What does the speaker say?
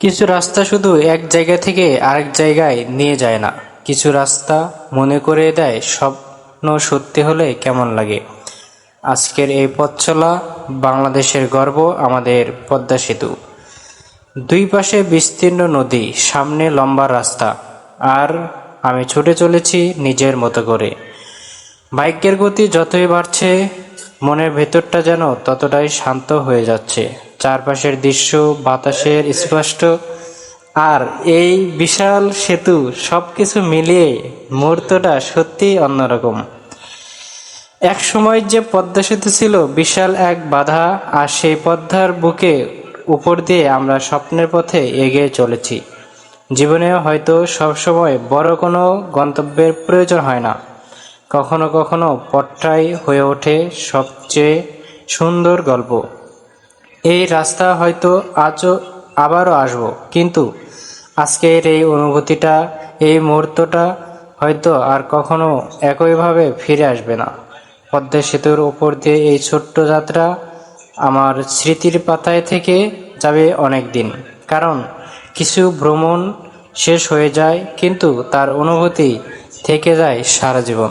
কিছু রাস্তা শুধু এক জায়গা থেকে আরেক জায়গায় নিয়ে যায় না, কিছু রাস্তা মনে করিয়ে দেয় স্বপ্ন সত্যি হলে কেমন লাগে। আজকের এই পথ চলা বাংলাদেশের গর্ব, আমাদের পদ্মা সেতু। দুই পাশে বিস্তীর্ণ নদী, সামনে লম্বা রাস্তা, আর আমি ছুটে চলেছি নিজের মতো করে। বাইকের গতি যতই বাড়ছে, মনের ভেতরটা যেন ততটাই শান্ত হয়ে যাচ্ছে। চারপাশের দৃশ্য বাতাসের স্পষ্ট, আর এই বিশাল সেতু, সবকিছু মিলিয়ে মুহূর্তটা সত্যিই অন্যরকম। এক সময় যে পদ্মা সেতু ছিল বিশাল এক বাধা, আর সেই পদ্মার বুকে উপর দিয়ে আমরা স্বপ্নের পথে এগিয়ে চলেছি। জীবনেও হয়তো সবসময় বড় কোনো গন্তব্যের প্রয়োজন হয় না, কখনো কখনো পথটাই হয়ে ওঠে সবচেয়ে সুন্দর গল্প। এই রাস্তা হয়তো আবারও আসবো, কিন্তু আজকের এই অনুভূতিটা, এই মুহূর্তটা হয়তো আর কখনো একইভাবে ফিরে আসবে না। পদ্মা সেতুর ওপর দিয়ে এই ছোট্ট যাত্রা আমার স্মৃতির পাতায় থেকে যাবে অনেক দিন, কারণ কিছু ভ্রমণ শেষ হয়ে যায়, কিন্তু তার অনুভূতি থেকে যায় সারা জীবন।